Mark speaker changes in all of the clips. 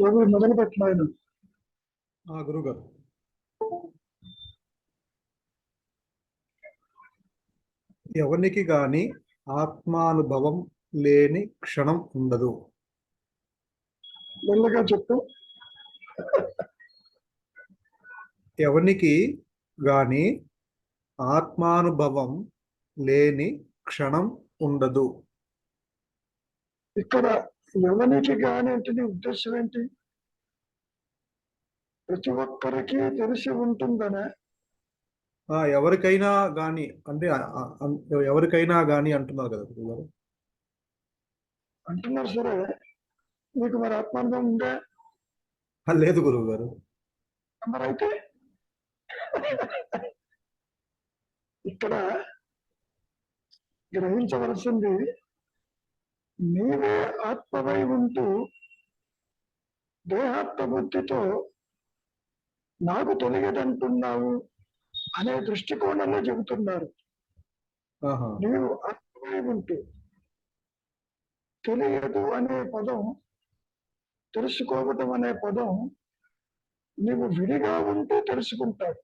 Speaker 1: ఎవరు మొదలు పెట్టిన ఆయన
Speaker 2: గురుగారు. ఎవరికి గాని ఆత్మానుభవం లేని క్షణం ఉండదు.
Speaker 1: మెల్లగా చెప్పు.
Speaker 2: ఎవరికి గాని ఆత్మానుభవం లేని క్షణం ఉండదు.
Speaker 1: ఇక్కడ ఎవరికి గాని అంటే నీ ఉద్దేశం ఏంటి? ప్రతి ఒక్కరికి తెలిసి ఉంటుందనే?
Speaker 2: ఎవరికైనా గాని అంటే ఎవరికైనా గాని అంటున్నారు కదా గురుగారు.
Speaker 1: అంటున్నారు సరే, మీకు మరి ఆత్మానుభవం ఉందే?
Speaker 2: లేదు గురువు గారు.
Speaker 1: మరి అయితే ఇక్కడ గ్రహించవలసింది, నీవే ఆత్మవై ఉంటూ దేహాత్మ బుద్ధితో నాకు తెలియదంటున్నావు అనే దృష్టికోణంలో చెబుతున్నారు. నీవు ఆత్మవై ఉంటూ తెలియదు అనే పదం, తెలుసుకోవటం అనే పదం నీవు విడిగా ఉంటూ తెలుసుకుంటావు.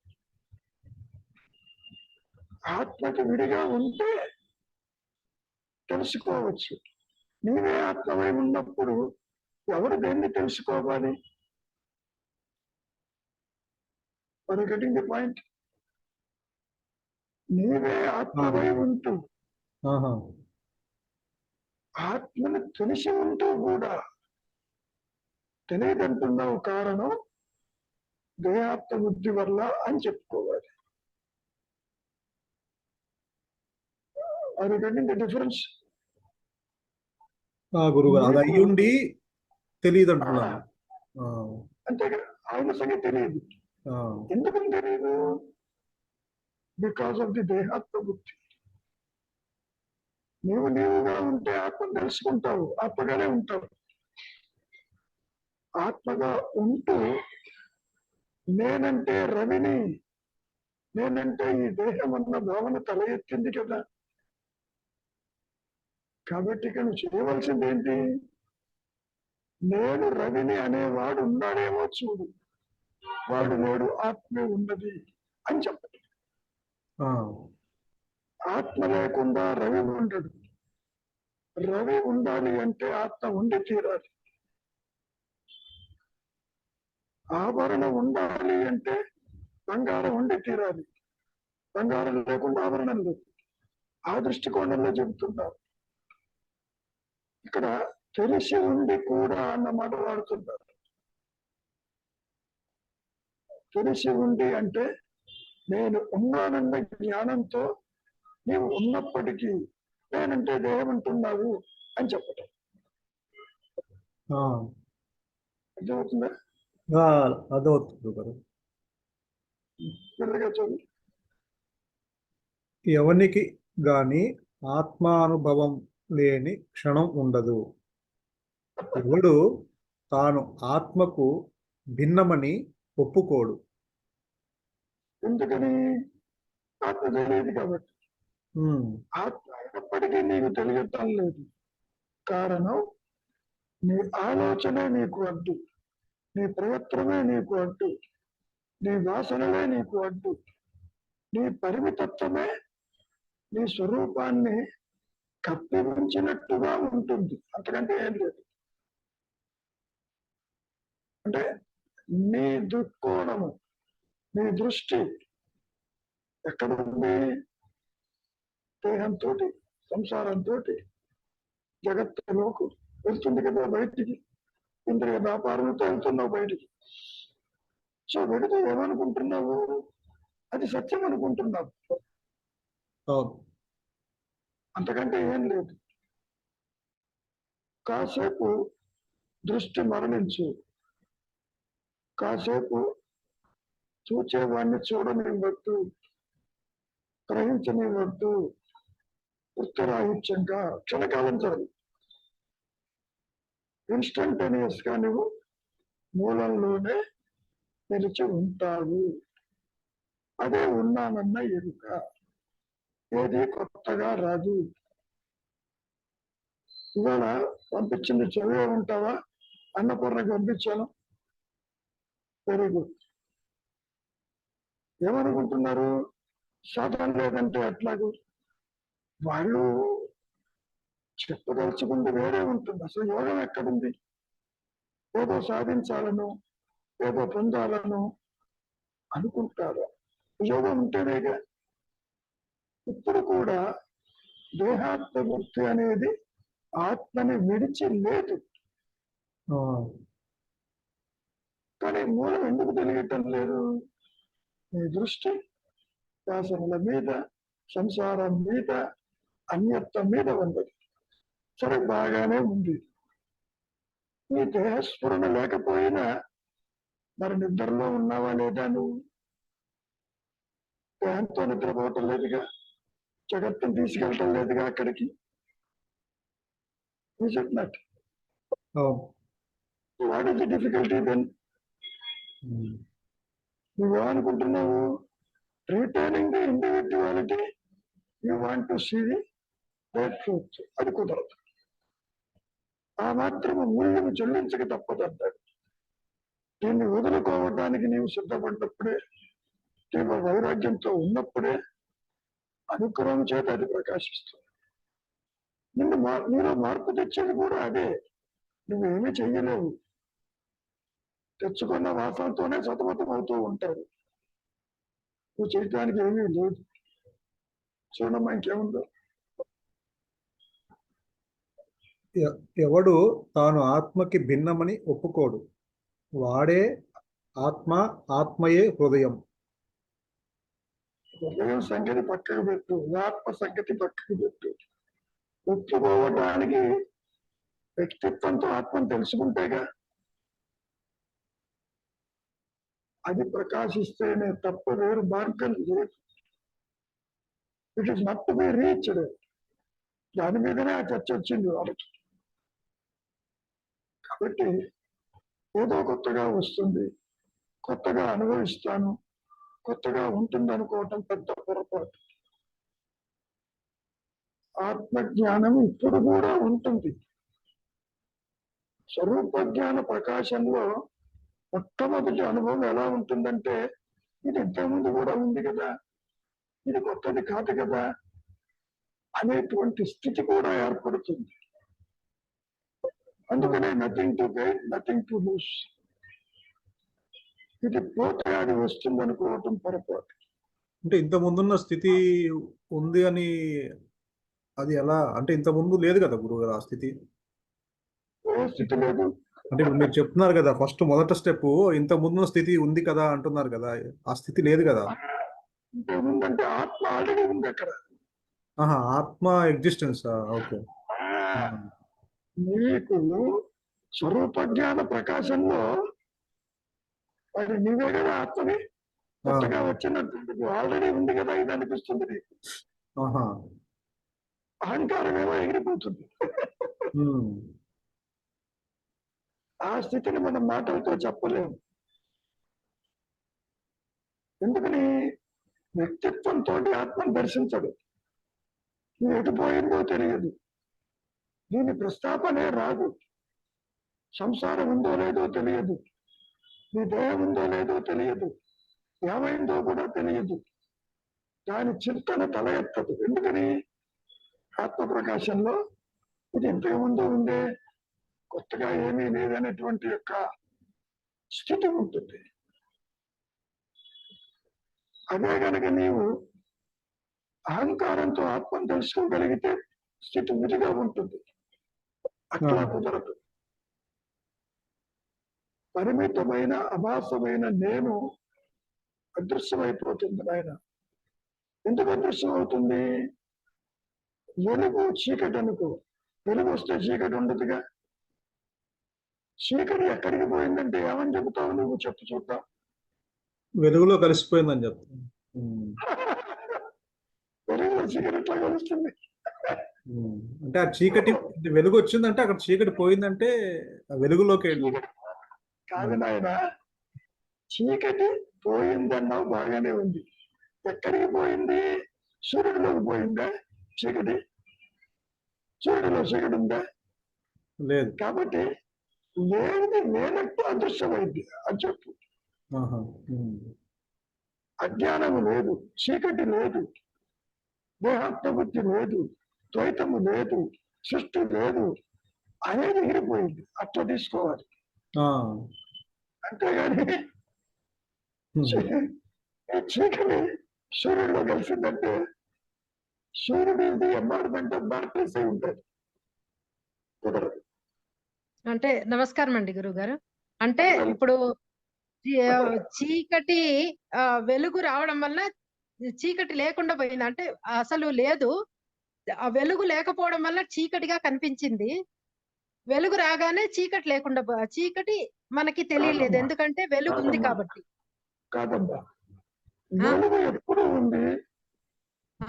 Speaker 1: ఆత్మకి విడిగా ఉంటే తెలుసుకోవచ్చు. నీవే ఆత్మవై ఉన్నప్పుడు ఎవరు దేన్ని తెలుసుకోవాలి? Getting the point. నీవే ఆత్మవై ఉంటూ ఆత్మను తెలిసి ఉంటూ కూడా తెలియదంటున్నావు. కారణం దేహాత్మ బుద్ధి వల్ల అని చెప్పుకోవాలి. అది గెటింగ్ ది డిఫరెన్స్.
Speaker 2: గురుగారు, అది అయ్యుండి తెలియదు అంటున్నాను.
Speaker 1: అంతే కదా, ఆయన సంగతి తెలియదు. ఎందుకని తెలియదు? బికాస్ ఆఫ్ ది దేహాత్మ బుద్ధి. నీవుగా ఉంటే ఆత్మను తెలుసుకుంటావు, ఆత్మగానే ఉంటావు. ఆత్మగా ఉంటూ నేనంటే రవిని, నేనంటే ఈ దేహం అన్న భావన తల ఎత్తింది కదా. కాబట్టి ఇక్కడ నువ్వు చేయవలసింది ఏంటి? నేను రవిని అనేవాడు ఉన్నాడేమో చూడు, వాడు నేడు ఆత్మే ఉన్నది అని చెప్పండి. ఆత్మ లేకుండా రవి ఉండడు. రవి ఉండాలి అంటే ఆత్మ ఉండి తీరాలి. ఆభరణం ఉండాలి అంటే బంగారం ఉండి తీరాలి. బంగారం లేకుండా ఆభరణం లేదు. ఆ దృష్టికోణంలో చెబుతున్నారు. ఇక్కడ తెలిసి ఉండి కూడా అన్న మాట వాడుతున్నారు. తెలిసి ఉండి అంటే నేను ఉన్నానన్న జ్ఞానంతో నీవు ఉన్నప్పటికీ నేనంటే దేహం అంటున్నావు అని చెప్పటం. అర్థమవుతుందా?
Speaker 2: అదవుతుంది.
Speaker 1: మెల్లగా చూడండి.
Speaker 2: ఎవరికి గాని ఆత్మానుభవం లేని క్షణం ఉండదు. ఎవడు తాను ఆత్మకు భిన్నమని ఒప్పుకోడు.
Speaker 1: ఎందుకని? ఆత్మ తెలియదు కాబట్టి. ఆత్మ అయినప్పటికీ నీకు తెలియటం లేదు. కారణం నీ ఆలోచనే నీకు అడ్డు, నీ ప్రయత్నమే నీకు అడ్డు, నీ వాసనలే నీకు అడ్డు, నీ పరిమితత్వమే నీ స్వరూపాన్ని కప్పి ఉంచినట్టుగా ఉంటుంది. అంతకంటే ఏం లేదు. అంటే నీ దృక్కోణము, నీ దృష్టి ఎక్కడ ఉంది? దేహంతో, సంసారంతో జగత్తులోకి వెళ్తుంది కదా బయటికి. ఇంద్రియ వ్యాపారంతో వెళ్తున్నావు బయటికి. సో వెళితే ఏమనుకుంటున్నావు? అది సత్యం అనుకుంటున్నావు. అంతకంటే ఏం లేదు. కాసేపు దృష్టి మరణించు, కాసేపు చూచేవాడిని చూడనివ్వద్దు, గ్రహించనివ్వద్దు. ఉత్తరాహిత్యంగా క్షణకాలం జరగదు. ఇన్స్టంటేనియస్ గా నువ్వు మూలంలోనే నిలిచి ఉంటావు. అదే ఉన్నానన్న ఎరుక. ఏది కొత్తగా రాదు. ఇవాళ పంపించింది చదివే ఉంటావా? అన్నపూర్ణకి పంపించాను. Very good. ఏమనుకుంటున్నారు? శాతం లేదంటే ఎట్లాగూ? వాళ్ళు చెప్పదలుచుకుంది వేరే ఉంటుంది. అసలు యోగం ఎక్కడుంది? ఏదో సాధించాలను, ఏదో పొందాలను అనుకుంటారు. యోగం ఉంటేనేగా. ఇప్పుడు కూడా దేహాత్మ వృత్తి అనేది ఆత్మని విడిచి లేదు. కానీ మూలం ఎందుకు తెలియటం లేదు? నీ దృష్టి శాసనల మీద, సంసారం మీద, అన్యత్వం మీద ఉన్నది. సరే, బాగానే ఉంది. నీ దేహస్ఫురణ లేకపోయినా మరి నిద్రలో ఉన్నావా లేదా? నువ్వు దేహంతో నిద్రపోవటం లేదుగా, జగత్తును తీసుకెళ్ళటం లేదుగా అక్కడికి. చెప్పినట్టు what is the difficulty then? నువ్వేమనుకుంటున్నావు? Retaining the individuality, you want to see the truth. అది కుదరదు. ఆ మాత్రము మూల్యం చెల్లించక తప్పదంటాడు. దీన్ని వదులుకోవడానికి నీవు సిద్ధపడ్డప్పుడే, తీవ్ర వైరాగ్యంతో ఉన్నప్పుడే అనుగ్రహం చేత అది ప్రకాశిస్తుంది. నీలో మార్పు తెచ్చేది కూడా అదే. నువ్వేమీ చెయ్యలేవు. తెచ్చుకున్న వాసనతోనే సతమతం అవుతూ ఉంటారు. నువ్వు చేయటానికి ఏమీ లేదు. చూడమ్మా ఇంకేముందో.
Speaker 2: ఎవడు తాను ఆత్మకి భిన్నమని ఒప్పుకోడు, వాడే ఆత్మ, ఆత్మయే హృదయం.
Speaker 1: హృదయం సంగతి పక్కకు పెట్టు, ఆత్మ సంగతి పక్కకు పెట్టు. ఒప్పుకోవడానికి వ్యక్తిత్వంతో ఆత్మను తెలుసుకుంటేగా. అది ప్రకాశిస్తేనే తప్ప వేరు మార్గం లేదు. It is not to be reached. దాని మీదనే ఆ చర్చ వచ్చింది వాళ్ళకి. కాబట్టి ఏదో కొత్తగా వస్తుంది, కొత్తగా అనుభవిస్తాను, కొత్తగా ఉంటుంది అనుకోవటం పెద్ద పొరపాటు. ఆత్మజ్ఞానం ఇప్పుడు కూడా ఉంటుంది. స్వరూప జ్ఞాన ప్రకాశంలో మొట్టమొదటి అనుభవం ఎలా ఉంటుందంటే, ఇది ఇంతకుముందు కూడా ఉంది కదా, ఇది కొత్తది కాదు కదా అనేటువంటి స్థితి కూడా ఏర్పడుతుంది. అందుకనే nothing to gain, nothing to lose. ఇది పోతే అది వస్తుంది అనుకోవటం పొరపాటు.
Speaker 2: అంటే ఇంత ముందున్న స్థితి ఉంది అని అది ఎలా? అంటే ఇంత ముందు లేదు కదా గురువు ఆ స్థితి.
Speaker 1: ఏ స్థితి లేదు.
Speaker 2: అంటే ఇప్పుడు మీరు చెప్తున్నారు కదా, ఫస్ట్ మొదట స్టెప్ ఇంత ముందున్న స్థితి ఉంది కదా అంటున్నారు కదా, ఆ స్థితి లేదు కదా.
Speaker 1: ఇంతకుముందంటే ఆత్మ ఆల్రెడీ ఉంది అక్కడ.
Speaker 2: ఆత్మ ఎగ్జిస్టెన్స్. ఓకే.
Speaker 1: నీకు స్వరూప జ్ఞాన ప్రకాశంలో మరి నీవే కదా ఆత్మని కొత్తగా వచ్చినట్టు ఆల్రెడీ ఉంది కదా, ఇది అనిపిస్తుంది నీకు. అహంకారం ఏమో ఎగిరిపోతుంది. ఆ స్థితిని మనం మాటలతో చెప్పలేము. ఎందుకని? వ్యక్తిత్వంతో ఆత్మను దర్శించడు. నువ్వు ఎటుపోయిందో తెలియదు. దీని ప్రస్తాపనే రాదు. సంసారం ఉందో లేదో తెలియదు, నీ దేహం ఉందో లేదో తెలియదు, ఏమైందో కూడా తెలియదు. దాని చింతన తల ఎత్తదు. ఎందుకని? ఆత్మ ప్రకాశంలో ఇది ఇంతకుముందు ఉందే, కొత్తగా ఏమీ లేదనేటువంటి యొక్క స్థితి ఉంటుంది. అదే కనుక నీవు అహంకారంతో ఆత్మను తెలుసుకోగలిగితే స్థితి విధిగా ఉంటుంది. అట్లా కుదరదు. పరిమితమైన అభాసమైన నేను అదృశ్యమైపోతుంది నాయన. ఎందుకు అదృశ్యం అవుతుంది? వెలుగు చీకటి అనుకో, వెలుగు వస్తే చీకటి ఉండదుగా. చీకటి ఎక్కడికి పోయిందంటే ఏమని చెబుతావు నువ్వు? చెప్పు చూద్దాం.
Speaker 2: వెలుగులో కలిసిపోయిందని చెప్తాను.
Speaker 1: వెలుగులో చీకటి ఎట్లా కలుస్తుంది?
Speaker 2: అంటే ఆ చీకటి వెలుగు వచ్చిందంటే అక్కడ చీకటి పోయిందంటే వెలుగులోకి
Speaker 1: కాదు నాయన. చీకటి పోయిందన్నావు, బాగానే ఉంది. ఎక్కడికి పోయింది? సూర్యుడిలోకి పోయిందా చీకటి? సూర్యుడిలో చీకటి ఉందా?
Speaker 2: లేదు.
Speaker 1: కాబట్టి లేనిది లేనట్టు అదృశ్యమైంది అని చెప్పు.
Speaker 2: ఆహా.
Speaker 1: అజ్ఞానము లేదు, చీకటి లేదు, దేహాత్మబుద్ధి లేదు, ద్వైతము లేదు, సృష్టి లేదు అనేది ఎగిరిపోయింది. అట్లా తీసుకోవాలి.
Speaker 2: ఆ.
Speaker 1: అంతేగాని ఈ చీకటి సూర్యుడిలో కలిసిందంటే సూర్యుడి ఎంబార్మెంట్ మార్పేసే ఉంటుంది. కుదరదు.
Speaker 3: అంటే నమస్కారం అండి గురువు గారు. అంటే ఇప్పుడు చీకటి వెలుగు రావడం వల్ల చీకటి లేకుండా పోయింది. అంటే అసలు లేదు, ఆ వెలుగు లేకపోవడం వల్ల చీకటిగా కనిపించింది. వెలుగు రాగానే చీకటి లేకుండా చీకటి మనకి తెలియలేదు,
Speaker 1: కాదమ్మా,
Speaker 3: ఎందుకంటే వెలుగు ఉంది
Speaker 1: కాదమ్మా,
Speaker 3: కాబట్టి.
Speaker 1: కాదమ్మా,
Speaker 3: ఆ?
Speaker 1: వెలుగు ఎప్పుడు ఉంది,
Speaker 3: ఆ,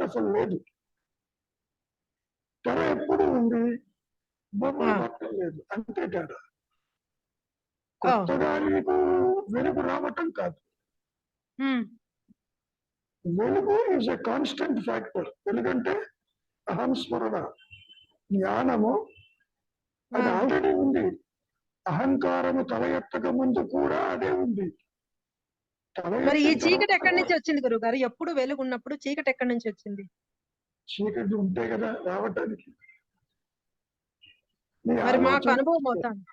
Speaker 1: అసలు లేదు. తెర ఎప్పుడు ఉంది, బొమ్మలు
Speaker 3: ఆ.
Speaker 1: మాత్రం లేదు. అంతే తేడా.
Speaker 3: ఓ.
Speaker 1: కొత్తగా నీకు వెలుగు రావటం కాదు.
Speaker 3: ఉమ్,
Speaker 1: వెలుగు ఈజ్ ఎ కాన్స్టెంట్ ఫ్యాక్టర్. వెలుగంటే అహం స్మరణ, జ్ఞానము, అది
Speaker 3: ఆ.
Speaker 1: ఆల్రెడీ ఉంది. అహంకారము తల ఎత్తక ముందు కూడా అదే ఉంది. తల
Speaker 3: మరి ఈ
Speaker 1: ఎత్తిన
Speaker 3: చీకటి ఎక్కడి
Speaker 1: తర్వాత
Speaker 3: నుంచి వచ్చింది గురువు గారు? ఎప్పుడు వెలుగు ఉన్నప్పుడు చీకటి ఎక్కడి నుంచి వచ్చింది?
Speaker 1: చీకటి ఉంటే కదా రావటానికి. నీ
Speaker 3: మరి మాకు
Speaker 1: ఆలోచన
Speaker 3: అనుభవం అవుతాంది,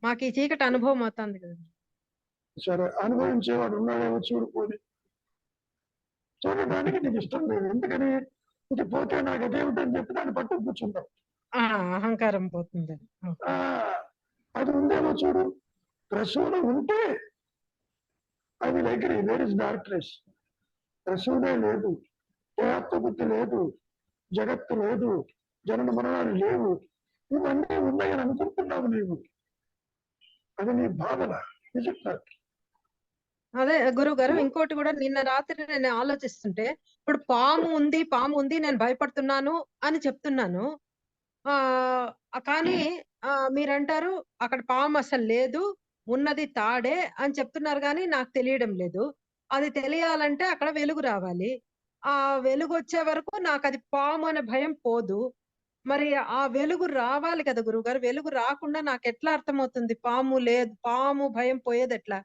Speaker 3: మాకు ఈ చీకటి అనుభవం అవుతుంది కదా.
Speaker 1: సరే, అనుభవించేవాడు ఉన్నాడేమో చూడుకోని. చూడడానికి నీకు ఇష్టం లేదు. ఎందుకని? ఇది పోతే నాకు అదేమిటని చెప్పి దాన్ని పట్టుకు కూర్చుంటాం.
Speaker 3: అహంకారం పోతుంది.
Speaker 1: ఆ, అది ఉందేమో చూడు. ప్రసూనం ఉంటే అది దగ్గర వేర్ ఇస్ డార్క్నెస్. ప్రసూనే లేదు, దేహాత్మబుద్ధి లేదు, జగత్తు లేదు, జనన మరణాలు లేవు. ఇవన్నీ ఉన్నాయని అనుకుంటున్నావు నీవు. అది నీ భావన. నిజం.
Speaker 3: అదే గురువు గారు, ఇంకోటి కూడా నిన్న రాత్రి నేను ఆలోచిస్తుంటే, ఇప్పుడు పాము ఉంది నేను భయపడుతున్నాను అని చెప్తున్నాను. కానీ మీరంటారు అక్కడ పాము అసలు లేదు, ఉన్నది తాడే అని చెప్తున్నారు, కానీ నాకు తెలియడం లేదు. అది తెలియాలంటే అక్కడ వెలుగు రావాలి. ఆ వెలుగు వచ్చే వరకు నాకు అది పాము అనే భయం పోదు. మరి ఆ వెలుగు రావాలి కదా గురువు గారు. వెలుగు రాకుండా నాకు ఎట్లా అర్థమవుతుంది పాము లేదు, పాము భయం పోయేది ఎట్లా?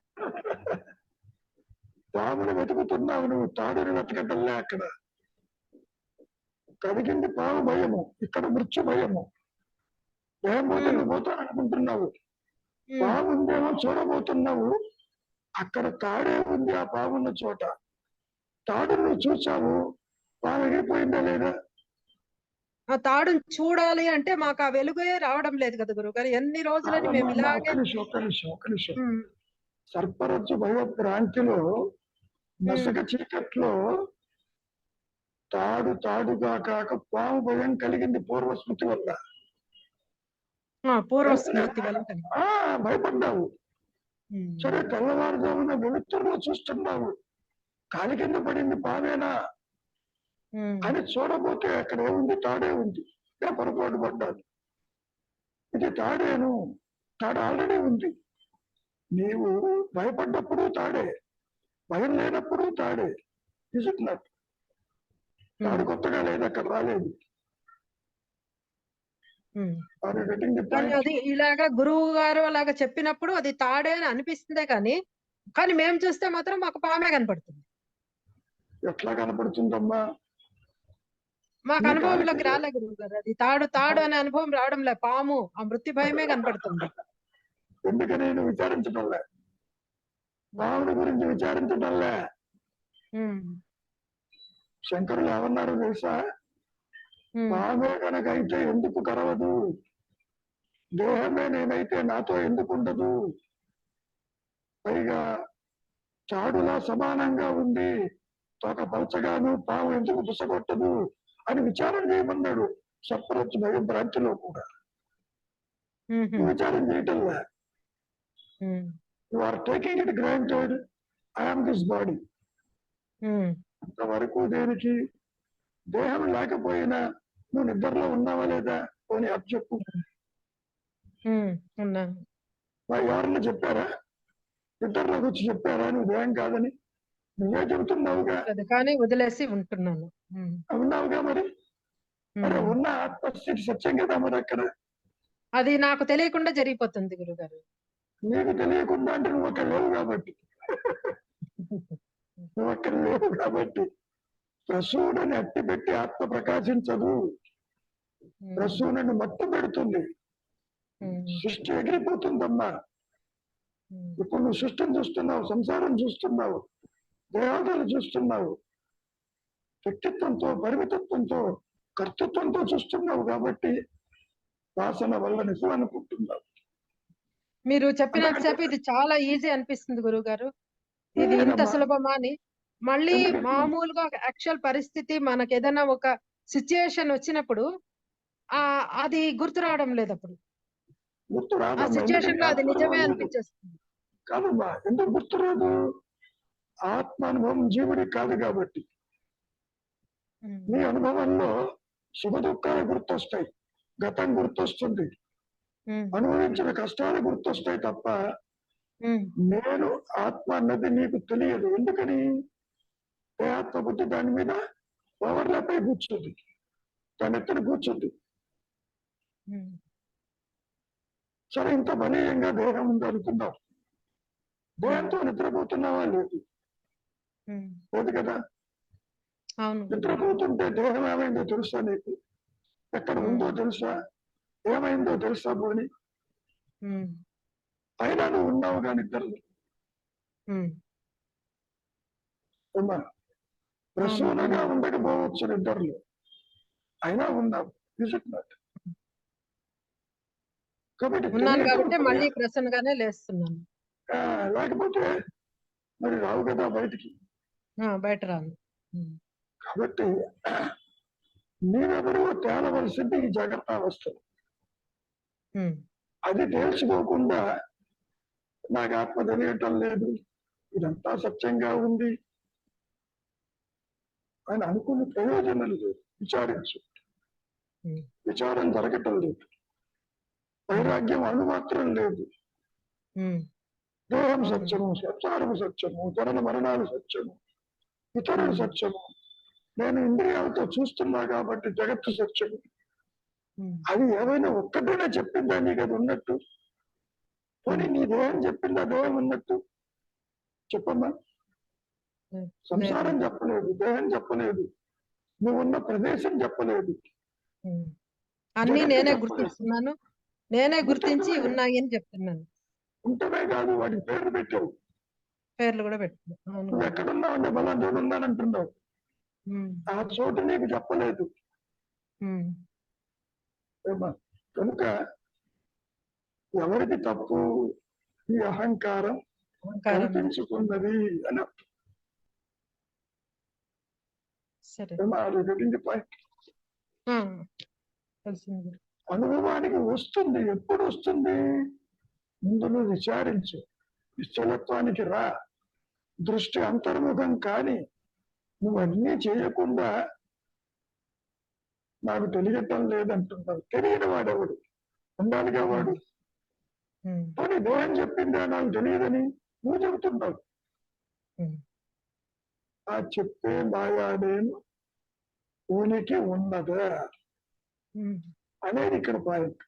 Speaker 1: పామును వెతుకుతున్నావు నువ్వు, తాడుని వెతకటంలే. అక్కడ కలిగింది పాము భయము, ఇక్కడ మృత్యు భయము. భయం పోతుంది, పోతాను అనుకుంటున్నావు. పాము ఉందేమో చూడబోతున్నావు, అక్కడ తాడే ఉంది. ఆ పామున్న చోట తాడు నువ్వు చూసావు, పాము ఎగిరిపోయిందా లేదా?
Speaker 3: ఆ తాడుని చూడాలి అంటే మాకు ఆ వెలుగే రావడం లేదు కదా గురువు గారు. ఎన్ని రోజులని మేము
Speaker 1: ఒక్క
Speaker 3: ఇలాగే.
Speaker 1: నిమిషం, ఒక్క నిమిషం, ఒక్క నిమిషం.
Speaker 3: ఉమ్,
Speaker 1: సర్పరజ్జు భయ భ్రాంతిలో,
Speaker 3: ఉమ్,
Speaker 1: మసక చీకట్లో తాడుగా కాక పాము భయం కలిగింది పూర్వస్మృతి వల్ల.
Speaker 3: పూర్వ స్మృతి వల్ల కలిగింది.
Speaker 1: భయపడ్డావు.
Speaker 3: ఉమ్,
Speaker 1: సరే, తెల్లవారుజామున వెలుతురులో చూస్తున్నావు, కాలి కింద పడింది పావేనా
Speaker 3: ఉమ్,
Speaker 1: అని చూడబోతే అక్కడ ఏముంది? తాడే ఉంది. పొరపాటు పడ్డాను. ఇది తాడేను, తాడు ఆల్రెడీ ఉంది. నీవు భయపడ్డప్పుడు తాడే, భయం లేనప్పుడు తాడే. తీసుకున్నట్టు తాడు కొత్తగా లేదు, అక్కడ రాలేదు.
Speaker 3: ఉమ్.
Speaker 1: Are you getting the
Speaker 3: కానీ
Speaker 1: point?
Speaker 3: అది ఇలాగా గురువు గారు అలాగా చెప్పినప్పుడు అది తాడే అని అనిపిస్తుందే కానీ మేము చూస్తే మాత్రం మాకు పామే కనపడుతుంది.
Speaker 1: ఎట్లా కనపడుతుందమ్మా?
Speaker 3: మాకు
Speaker 1: నీ
Speaker 3: అనుభవంలోకి
Speaker 1: కాలికి
Speaker 3: రాలే గురువు గారు. అది తాడు అనే అనుభవం రావడం లే, పాము ఆ మృత్యు భయమే కనపడుతుంది.
Speaker 1: ఎందుకని నువ్వు విచారించడంలే? పాముడి గురించి విచారించడంలే.
Speaker 3: ఉమ్,
Speaker 1: శంకరులు ఏమన్నారు తెలుసా?
Speaker 3: ఉమ్,
Speaker 1: పామే కనుక అయితే ఎందుకు కరవదు? దేహమే నేనైతే నాతో ఎందుకు ఉండదు? పైగా చాడులా సమానంగా ఉంది, తోక పలచగాను, పాము ఎందుకు బుసగొట్టదు అని విచారణ చేయమన్నాడు. సర్పరజ్జు భయ భ్రాంతిలో కూడా
Speaker 3: ఉమ్,
Speaker 1: నువ్వు విచారం చేయటంలే.
Speaker 3: Um,
Speaker 1: you are taking it granted, I'm this body.
Speaker 3: Um.
Speaker 1: అంతవరకు దేనికి? దేహం లేకపోయినా నువ్వు నిద్రలో ఉన్నావా లేదా అని అది చెప్పు.
Speaker 3: ఉన్నాను.
Speaker 1: ఎవరన్నా చెప్పారా? నిద్రలోకి వచ్చి చెప్పారా నువ్వు దేహం కాదని? నువ్వే చెబుతున్నావుగా.
Speaker 3: కానీ వదిలేసి ఉంటున్నాను.
Speaker 1: ఉన్నావుగా మరి. అరే, ఉన్న ఆత్మస్థితి సత్యం కదా మరి. అక్కడ
Speaker 3: అది నాకు తెలియకుండా జరిగిపోతుంది గురుగారు.
Speaker 1: నీకు తెలియకుండా అంటే నువ్వు అక్కడ లేవు కాబట్టి నువ్వు అక్కడ లేవు కాబట్టి ప్రసూనని అట్టి పెట్టి ఆత్మ ప్రకాశించదు. ప్రసూనని మట్టు పెడుతుంది. సృష్టి ఎగిరిపోతుందమ్మా. ఇప్పుడు నువ్వు సృష్టిని చూస్తున్నావు, సంసారం చూస్తున్నావు, దేవతలు చూస్తున్నావు, వ్యక్తిత్వంతో, పరిమితత్వంతో, కర్తృత్వంతో చూస్తున్నావు కాబట్టి వాసన వల్ల నిజం అనుకుంటున్నావు.
Speaker 3: మీరు చెప్పినంతసేపు ఇది చాలా ఈజీ అనిపిస్తుంది గురుగారు. ఇది ఇంత
Speaker 1: ఏదమ్మా?
Speaker 3: సులభమా అని. మళ్ళీ
Speaker 1: ఎందుకంటే
Speaker 3: మామూలుగా యాక్చువల్ పరిస్థితి మనకు ఏదైనా ఒక సిచ్యుయేషన్ వచ్చినప్పుడు అది గుర్తు రావడం లేదు. అప్పుడు
Speaker 1: గుర్తు
Speaker 3: ఆ
Speaker 1: రాదమ్మా.
Speaker 3: సిచ్యుయేషన్ లో అది నిజమే
Speaker 1: ఆత్మానుభవం లేదు.
Speaker 3: అనిపించేస్తుంది.
Speaker 1: కాదమ్మా, ఎందుకు గుర్తు రాదు? ఆత్మానుభవం జీవుడికి కాదు కాబట్టి. నీ అనుభవంలో శుభ దుఃఖాలు గుర్తొస్తాయి, గతం గుర్తొస్తుంది, అనుభవించిన కష్టాలు గుర్తొస్తాయి తప్ప నేను ఆత్మ అన్నది నీకు తెలియదు. ఎందుకని? ఏ ఆత్మ బుద్ధి దాని మీద ఓవర్లాప్ అయి కూర్చుంది, దాని ఎత్తున కూర్చుంది. సరే, ఇంత బలీయంగా దేహం ఉంది అనుకున్నావు, దేహంతో నిద్రపోతున్నావా? లేదు లేదు కదా.
Speaker 3: అవును.
Speaker 1: నిద్రపోతుంటే దేహం ఏమైందో తెలుసా నీకు? ఎక్కడ ఉందో తెలుసా? ఏమైందో తెలుసా? పోని అయినా నువ్వు ఉన్నావుగా నిద్రలో. ప్రసూనగా ఉండకపోవచ్చు నిద్రలో, అయినా ఉన్నావు. కాబట్టి
Speaker 3: ఉన్నాను కాబట్టి
Speaker 1: తెలియదు.
Speaker 3: మళ్ళీ ప్రసన్నగానే లేస్తున్నాను.
Speaker 1: లేకపోతే మరి రావు కదా బయటికి.
Speaker 3: బయట రాను.
Speaker 1: కాబట్టి నీవెవరో తేలవలసింది ఈ జాగ్రత్త అవస్థలు. అది తెలుసుకోకుండా నాకు ఆత్మ తెలియటం లేదు, ఇదంతా సత్యంగా ఉంది అని అనుకునే ప్రయోజనం లేదు. విచారించు. విచారం జరగటం లేదు, వైరాగ్యం అణుమాత్రం లేదు. దేహం సత్యము, సంసారము సత్యము, జనన మరణాలు సత్యము, ఇతరులు సత్యము, నేను ఇంద్రియాలతో చూస్తున్నా కాబట్టి జగత్తు సత్యము. అది ఏమైనా ఒక్కటైనా చెప్పిందా నీకు అది ఉన్నట్టు? పోనీ నీ దేహం చెప్పిందా దేహం ఉన్నట్టు? చెప్పమ్మా. సంసారం చెప్పలేదు, దేహం చెప్పలేదు, నువ్వున్న ప్రదేశం చెప్పలేదు.
Speaker 3: అన్ని నేనే గుర్తిస్తున్నాను, నేనే గుర్తించి ఉన్నాయి అని చెప్తున్నాను.
Speaker 1: ఉంటమే కాదు, వాటికి పేర్లు పెట్టావు,
Speaker 3: పేర్లు కూడా పెట్టాను.
Speaker 1: నువ్వు ఎక్కడున్నావు అంటే బలా చోటు ఉన్నానంటున్నావు, ఆ చోటు నీకు చెప్పలేదు. కనుక ఎవరికి తప్పు? ఈ అహంకారం కల్పించుకున్నది అని. అనుభవానికి వస్తుంది. ఎప్పుడు వస్తుంది? ముందు నువ్వు విచారించు, నిశ్చలత్వానికి రా, దృష్టి అంతర్ముఖం కాని నువ్వు అన్నీ చేయకుండా నాకు తెలియటం లేదంటున్నావు. తెలియని వాడెవడు? ఉండాలిగా వాడు. కానీ దేహం చెప్పిందా నాకు తెలియదని నువ్వు చెబుతున్నావు. ఆ చెప్పే మాయాడేను ఉనికి ఉన్నదా అనేది ఇక్కడ పాయింట్.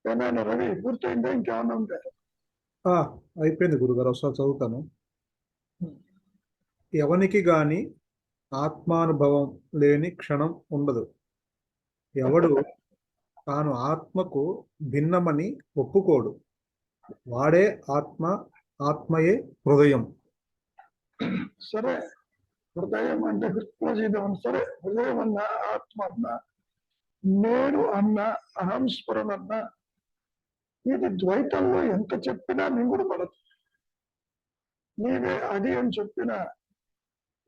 Speaker 1: ఏమైనా రవి పూర్తయిందా? ఇంకేమన్నా ఉందా?
Speaker 2: అయిపోయింది గురుగారు. ఒకసారి చదువుతాను. ఎవనికి గాని ఆత్మానుభవం లేని క్షణం ఉండదు. ఎవడు తాను ఆత్మకు భిన్నమని ఒప్పుకోడు, వాడే ఆత్మయే హృదయం.
Speaker 1: సరే, హృదయం అంటే హృత్ప్రజీదం. సరే, హృదయం అన్నా, ఆత్మ అన్నా, నేను అన్నా, అహం స్ఫురణ అన్నా, ఇది ద్వైతంలో ఎంత చెప్పినా మింగుడు పడదు. నీవే అది అని చెప్పినా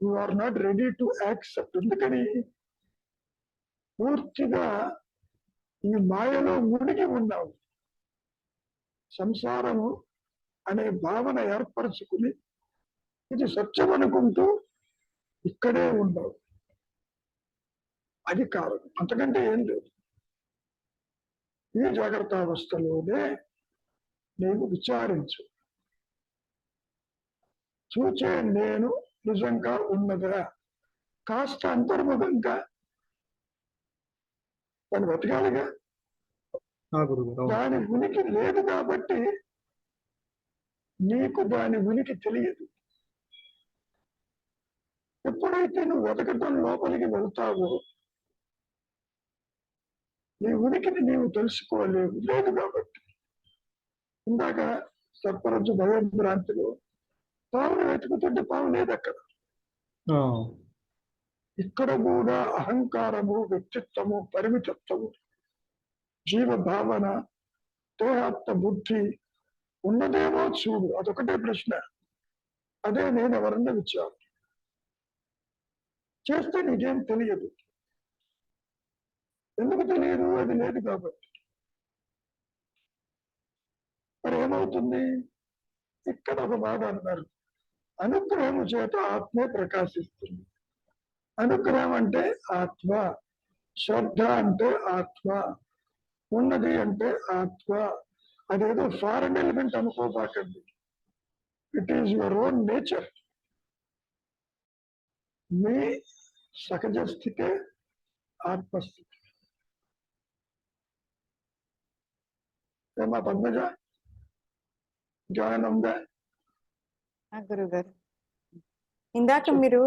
Speaker 1: you are not ready to accept. ఎందుకని? పూర్తిగా ఈ మాయలో మునిగి ఉన్నావు. సంసారము అనే భావన ఏర్పరచుకుని ఇది సత్యం అనుకుంటూ ఇక్కడే ఉండవు. అది కారణం, అంతకంటే ఏం లేదు. ఈ జాగ్రత్త అవస్థలోనే నేను విచారించు, చూచే నేను నిజంగా ఉన్నదా, కాస్త అంతర్ముఖంగా దాన్ని బతకాలిగా.
Speaker 2: గురుగారు అవును.
Speaker 1: దాని ఉనికి లేదు కాబట్టి నీకు దాని ఉనికి తెలియదు. ఎప్పుడైతే నువ్వు వెతకటం లోపలికి వెళ్తావో నీ ఉనికిని నీవు తెలుసుకోలేవు, లేదు కాబట్టి. ఇందాక సర్పరజు భయభ్రాంతిలో పావును వెతుకుతుంటే పావు లేదు అక్కడ.
Speaker 2: ఆ,
Speaker 1: ఇక్కడ కూడా అహంకారము, వ్యక్తిత్వము, పరిమితత్వము, జీవ భావన, దేహాత్మ బుద్ధి ఉన్నదేమో చూడు, అదొకటే ప్రశ్న. అదే నేను ఎవరన్నా విచారం చేస్తే నీకేం తెలియదు. ఎందుకు తెలియదు? అది లేదు కాబట్టి. మరి ఏమవుతుంది? ఇక్కడ ఒక మాట అన్నారు, అనుగ్రహము చేత ఆత్మే ప్రకాశిస్తుంది. అనుగ్రహం అంటే ఆత్మ, శ్రద్ధ అంటే ఆత్మ, ఉన్నది అంటే ఆత్మ. అదేదో ఫారెన్ ఎలిమెంట్ అనుకోబాకండి. It is your own nature. మీ సహజ స్థితే ఆత్మస్థితి. ఏమా పద్మజ, జ్ఞానం ఉందా?
Speaker 4: గురుగారు, ఇందాక మీరు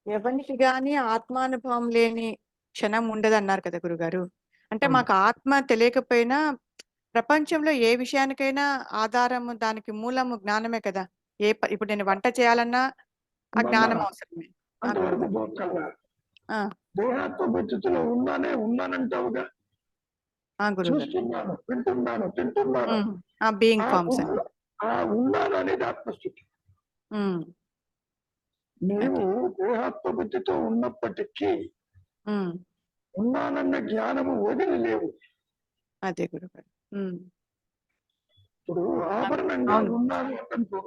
Speaker 4: ఎవరికి గాని ఆత్మానుభవం లేని క్షణం ఉండదు అన్నారు కదా గురుగారు. అంటే మాకు ఆత్మ తెలియకపోయినా ప్రపంచంలో ఏ విషయానికైనా ఆధారము, దానికి మూలము జ్ఞానమే కదా. ఇప్పుడు నేను వంట చేయాలన్నా ఆ జ్ఞానం అవసరమే.
Speaker 1: అంతవరకు పోకల్లా.
Speaker 4: ఆ,
Speaker 1: దేహాత్మ పరిస్థితిలో ఉన్నానంటావుగా.
Speaker 4: గురుగారు.
Speaker 1: చూస్తున్నాను, వింటున్నాను, తింటున్నాను.
Speaker 4: బీయింగ్ ఫార్మ్స్ అండి.
Speaker 1: ఉన్నాను అనేది ఆత్మస్థితి. నీవు దేహాత్మ బుద్ధితో ఉన్నప్పటికీ ఉన్నానన్న జ్ఞానము వదిలి లేవు.
Speaker 4: అదే గురుగారు.
Speaker 1: ఇప్పుడు ఆభరణంగా ఉన్నాను అనుకో,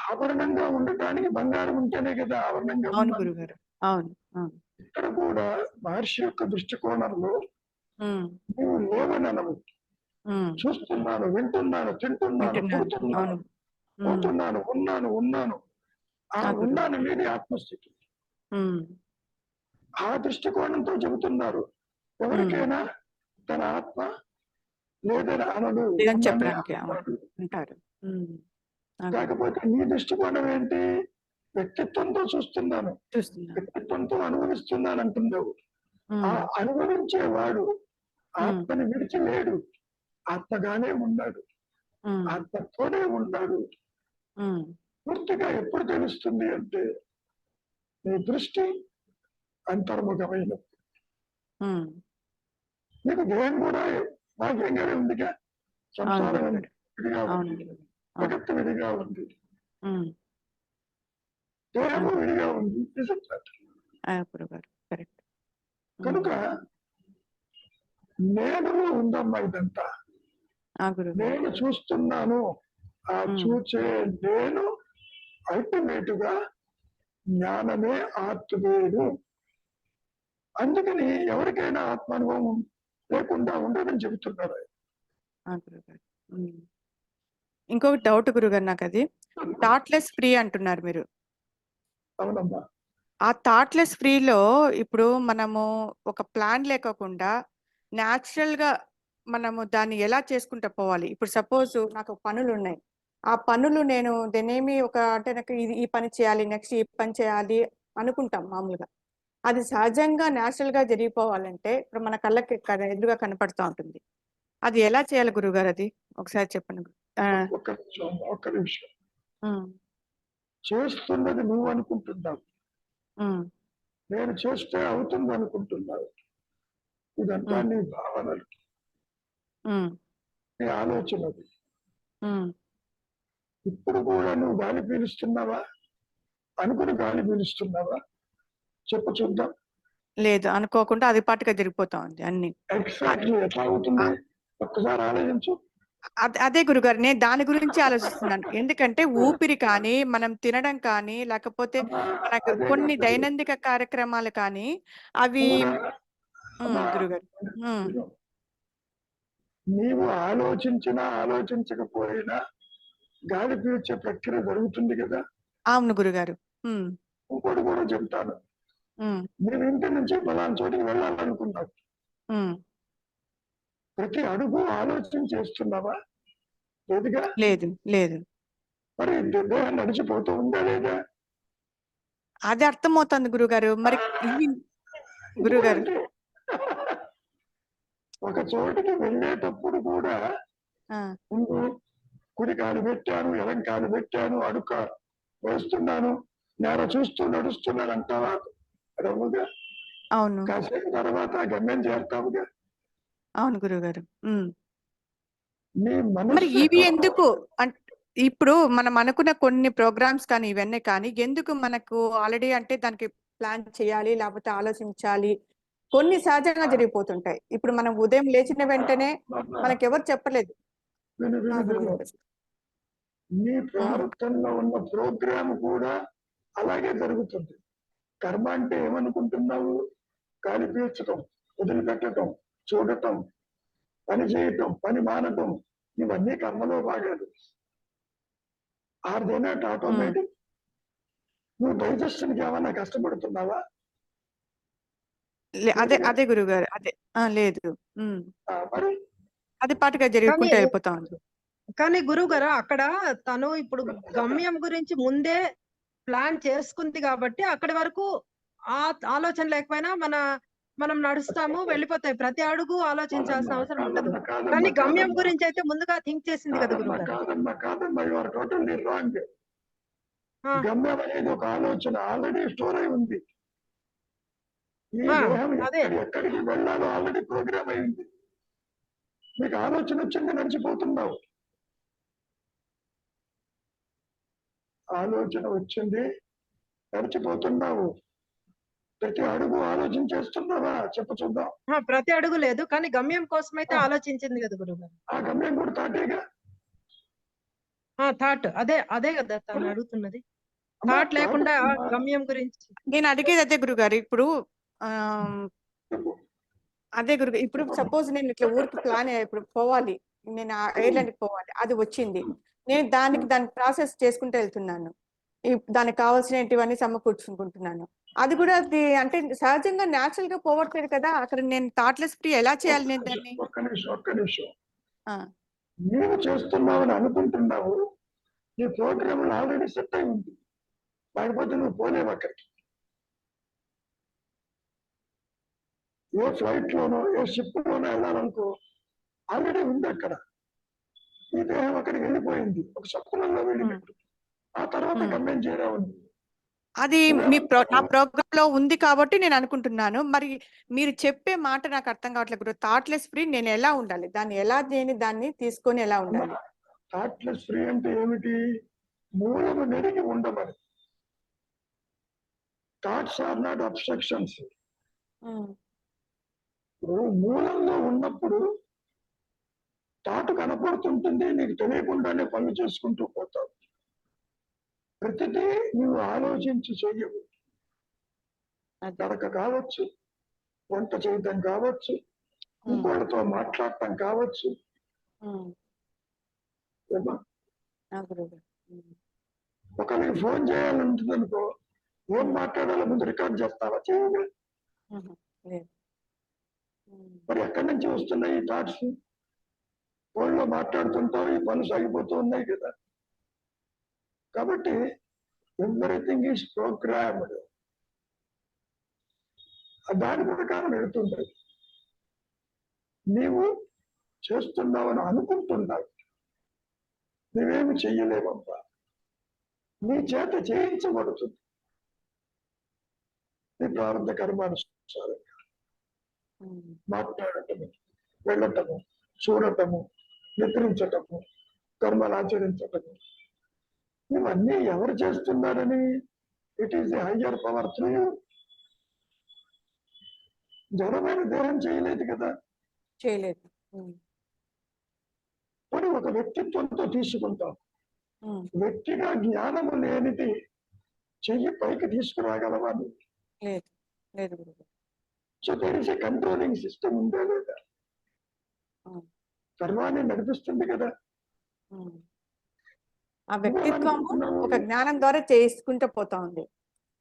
Speaker 1: ఆభరణంగా ఉండటానికి బంగారం ఉంటేనే కదా ఆభరణంగా
Speaker 4: అవును
Speaker 1: ఉన్నాను.
Speaker 4: గురుగారు. అవును.
Speaker 1: ఇక్కడ కూడా మహర్షి యొక్క దృష్టికోణంలో నువ్వు లేవనను. చూస్తున్నాను, వింటున్నాను, తింటున్నాను, పుడుతున్నాను, పోతున్నాను, ఉన్నాను. ఆ ఉన్నాను అనేది ఆత్మస్థితి. ఆ దృష్టికోణంతో చెబుతున్నారు. ఎవరికైనా తన ఆత్మ లేదని అనడు,
Speaker 4: చెప్పడానికి అంటారు.
Speaker 1: కాకపోతే నీ దృష్టికోణం ఏంటి? వ్యక్తిత్వంతో చూస్తున్నాను, వ్యక్తిత్వంతో అనుభవిస్తున్నాను అంటున్నావు. ఆ అనుభవించేవాడు ఆత్మని విడిచి లేడు, ఆత్మగానే ఉన్నాడు, ఆత్మతోనే ఉన్నాడు. పూర్తిగా ఎప్పుడు తెలుస్తుంది అంటే నీ దృష్టి అంతర్ముఖమైన. నీకు దేహం కూడా భాగ్యంగానే ఉందిగా. సంసారం విడిగా ఉంది, జగత్తు విడిగా ఉంది, దేహము విడిగా ఉంది. కనుక నేను ఉందమ్మా ఇదంతా. నేను చూస్తున్నాను, ఆ చూచే నేను అల్టిమేట్ గా జ్ఞానమే ఆత్మేను. అందుకని ఎవరికైనా ఆత్మానుభవం లేకుండా ఉండదని చెబుతున్నారు.
Speaker 4: ఇంకొక డౌట్ గురుగారు, నాకు అది థాట్లెస్ ఫ్రీ అంటున్నారు మీరు.
Speaker 1: అవునమ్మా.
Speaker 4: ఆ థాట్లెస్ ఫ్రీలో ఇప్పుడు మనము ఒక ప్లాన్ లేకోకుండా న్యాచురల్ గా మనము దాన్ని ఎలా చేసుకుంటూ పోవాలి? ఇప్పుడు సపోజ్ నాకు పనులు ఉన్నాయి, ఆ పనులు నేను దేనేమి అంటే నాకు ఈ పని చేయాలి, నెక్స్ట్ ఈ పని చేయాలి అనుకుంటాం మామూలుగా. అది సహజంగా న్యాచురల్ గా జరిగిపోవాలంటే ఇప్పుడు మన కళ్ళకి ఎదురుగా కనపడుతూ ఉంటుంది. అది ఎలా చేయాలి గురుగారు? అది ఒకసారి చెప్పండి.
Speaker 1: ఒక్క నిమిషం. చేస్తున్నది నువ్వు అనుకుంటున్నావు, నేను చేస్తే అవుతుంది అనుకుంటున్నావు. ఇదంతా నీ భావనలు, నీ ఆలోచనలు. ఇప్పుడు కూడా నువ్వు గాలి పీలుస్తున్నావా? అనుకుని గాలి పీలుస్తున్నావా? చెప్పు చూద్దాం.
Speaker 4: లేదు, అనుకోకుండా అది పాటుగా జరిగిపోతా ఉంది అన్ని.
Speaker 1: ఎగ్జాక్ట్లీ ఎట్లా అవుతుంది? ఒక్కసారి ఆలోచించు.
Speaker 4: అదే గురుగారు, నేను దాని గురించి ఆలోచిస్తున్నాను. ఎందుకంటే ఊపిరి కానీ, మనం తినడం కానీ, లేకపోతే మనకు కొన్ని దైనందిక కార్యక్రమాలు కానీ అవి గురుగారు,
Speaker 1: నీవు ఆలోచించినా ఆలోచించకపోయినా గాలి పీల్చే ప్రక్రియ జరుగుతుంది కదా.
Speaker 4: అవును గురుగారు.
Speaker 1: ఇంకోటి కూడా చెప్తాను. నేను ఇంటి నుంచి పలానా చోటికి వెళ్ళాలనుకున్నావు, ప్రతి అడుగు ఆలోచన చేస్తున్నావా? లేదుగా.
Speaker 4: లేదు లేదు.
Speaker 1: మరి దేహం నడిచిపోతూ ఉందా లేదా?
Speaker 4: అది అర్థమవుతుంది గురుగారు. మరి ఇవి గురుగారు
Speaker 1: అంటే ఒక చోటికి వెళ్ళేటప్పుడు కూడా
Speaker 4: ఆ,
Speaker 1: ముందు కుడి కాలు పెట్టాను, ఎడం కాలు పెట్టాను, అడుక వేస్తున్నాను, నేల చూస్తూ నడుస్తున్నాను అంటావా? రవ్వుగా
Speaker 4: అవును
Speaker 1: కాసేపు తర్వాత గమ్యం చేరుతావుగా.
Speaker 4: అవును గురుగారు.
Speaker 1: నీ
Speaker 4: మరి
Speaker 1: మనస్సు
Speaker 4: ఇవి
Speaker 1: ఎక్కడ
Speaker 4: ఎందుకు అంటే ఇప్పుడు మనం అనుకున్న కొన్ని ప్రోగ్రామ్స్ కానీ ఇవన్నీ కానీ ఎందుకు మనకు ఆల్రెడీ అంటే దానికి ప్లాన్ చేయాలి లేకపోతే ఆలోచించాలి కొన్ని సహజంగా జరిగిపోతుంటాయి. ఇప్పుడు మనం ఉదయం లేచిన వెంటనే మనకి ఎవరు చెప్పలేదు.
Speaker 1: విను
Speaker 4: ఆ,
Speaker 1: విను విను.
Speaker 4: గురుగారు.
Speaker 1: నీ ప్రారంభంలో ఉన్న ప్రోగ్రామ్ కూడా అలాగే జరుగుతుంది. కర్మ అంటే ఏమనుకుంటున్నావు? గాలి పీల్చటం, వదిలిపెట్టడం, చూడటం, పని చేయటం, పని మానటం, ఇవన్నీ కర్మలో భాగాలు. Are they not automatic? నువ్వు డైజెషన్ కి ఏమన్నా కష్టపడుతున్నావా?
Speaker 4: అదే అదే గురుగారు అదే లేదు.
Speaker 1: మరి
Speaker 4: అది పాటుగా జరుగుకుంటూ వెళ్ళిపోతా ఉంది.
Speaker 3: కానీ గురువు గారు అక్కడ తను ఇప్పుడు గమ్యం గురించి ముందే ప్లాన్ చేసుకుంది కాబట్టి అక్కడి వరకు ఆ ఆలోచన లేకపోయినా మనం నడుస్తాము, వెళ్ళిపోతాయి. ప్రతి అడుగు ఆలోచించాల్సిన అవసరం ఉండదు. కానీ గమ్యం గురించి అయితే ముందుగా థింక్ చేసింది కదా గురువు గారు.
Speaker 1: కాదమ్మా, యు ఆర్ టోటల్లీ రాంగ్.
Speaker 3: ఆ,
Speaker 1: గమ్యం అనేది ఒక ఆలోచన ఆల్రెడీ స్టోర్ అయి ఉంది. ఈ
Speaker 3: ఆ,
Speaker 1: దేహం
Speaker 3: అదే
Speaker 1: ఎక్కడికి వెళ్ళాలో ఆల్రెడీ ప్రోగ్రామ్ అయింది. మీకు ఆలోచన వచ్చింది, నడిచిపోతున్నావు. ఆలోచన వచ్చింది, నడిచిపోతున్నావు. ప్రతి అడుగు ఆలోచన చేస్తున్నావా? చెప్పు చూద్దాం.
Speaker 3: ప్రతి అడుగు లేదు కానీ గమ్యం కోసం అయితే ఆలోచించింది కదా గురువు గారు.
Speaker 1: ఆ గమ్యం కూడా తాటేగా.
Speaker 3: థాట్ అదే అదే కదా తను అడుగుతున్నది.
Speaker 1: అమ్మా,
Speaker 3: థాట్ లేకుండా
Speaker 1: తాటమ్మా.
Speaker 3: గమ్యం గురించి.
Speaker 4: నేను అడిగేది అదే గురుగారు. ఇప్పుడు ఆ,
Speaker 1: చెప్పు.
Speaker 4: అదే గురు ఇప్పుడు సపోజ్ నేను ఇట్లా ఊరికి ప్లాన్ ఇప్పుడు పోవాలి, నేను ఐర్లాండ్కి పోవాలి, అది వచ్చింది. నేను దాని ప్రాసెస్ చేసుకుంటూ వెళ్తున్నాను. దానికి కావాల్సినవన్నీ సమకూర్చుకుంటున్నాను. అది కూడా అది అంటే సహజంగా న్యాచురల్ గా పోవట్లేదు కదా. అక్కడ నేను థాట్లెస్ ఫ్రీ ఎలా చేయాలి నేను దాన్ని?
Speaker 1: ఒక్క నిమిషం.
Speaker 4: ఆ,
Speaker 1: నీవు చేస్తున్నావని అనుకుంటున్నావు. నీ ప్రోగ్రామ్ ఆల్రెడీ సెట్ అయి ఉంది. లేకపోతే నువ్వు పోలేవు అక్కడికి. ఏ ఫ్లైట్ లోనో ఏ షిప్ లోనో వెళ్ళాలనుకో, ఆల్రెడీ ఉంది అక్కడ. ఈ దేహం అక్కడికి వెళ్ళిపోయింది, ఒక స్వప్నంలో వెళ్ళినట్టు. ఆ తర్వాత గమ్యం చేరా ఉంది.
Speaker 4: అది నా ప్రోగ్రామ్ లో ఉంది కాబట్టి నేను అనుకుంటున్నాను. మరి మీరు చెప్పే మాట నాకు అర్థం కావట్లేదు. థాట్లెస్ ఫ్రీ నేను ఎలా ఉండాలి, దాన్ని తీసుకొని ఎలా ఉండాలి?
Speaker 1: థాట్లెస్ ఫ్రీ అంటే ఏమిటి? మూలము నెరిగి ఉండమని. Thoughts are not obstructions. మూలంలో ఉన్నప్పుడు థాట్ కనపడుతుంటుంది, నీకు తెలియకుండానే పనులు చేసుకుంటూ పోతావు. ప్రతిదీ నువ్వు ఆలోచించి చెయ్యవు. నడక కావచ్చు, వంట చేయటం కావచ్చు, ఇంకోళ్ళతో మాట్లాడటం కావచ్చు. ఏమా? ఒకరికి ఫోన్ చేయాలంటుంది అనుకో, ఏం మాట్లాడాలో ముందు రికార్డ్ చేస్తావా? చేయగా. మరి ఎక్కడి నుంచి వస్తున్నాయి ఈ థాట్స్? ఫోన్లో మాట్లాడుతుంటావు, ఈ పనులు సాగిపోతూ ఉన్నాయి కదా. కాబట్టి ఎవ్రీథింగ్ ఈజ్ ప్రోగ్రామ్డ్. దాని ప్రకారం వెళుతుంటది. నీవు చేస్తున్నావని అనుకుంటున్నావు, నువ్వేమి చెయ్యలేవమ్మా. నీ చేత చేయించబడుతుంది నీ ప్రారంభ కర్మానుసారంగా. మాట్లాడటము, వెళ్ళటము, చూడటము, నిద్రించటము, కర్మలు ఆచరించటము, ఇవన్నీ ఎవరు చేస్తున్నారని? It is the higher power through you. జడమైన దేహం చేయలేదు కదా.
Speaker 4: చేయలేదు.
Speaker 1: మరి ఒక వ్యక్తిత్వంతో తీసుకుంటాం. వ్యక్తిగా జ్ఞానము లేనిది చెయ్యి పైకి తీసుకురాగలవా?
Speaker 4: లేదు లేదు గురువు.
Speaker 1: So there is a controlling system ఉందా లేదా? కర్మాన్ని నడిపిస్తుంది కదా.
Speaker 4: ఆ వ్యక్తిత్వం ఒక జ్ఞానం ద్వారా చేసుకుంటూ పోతా ఉంది.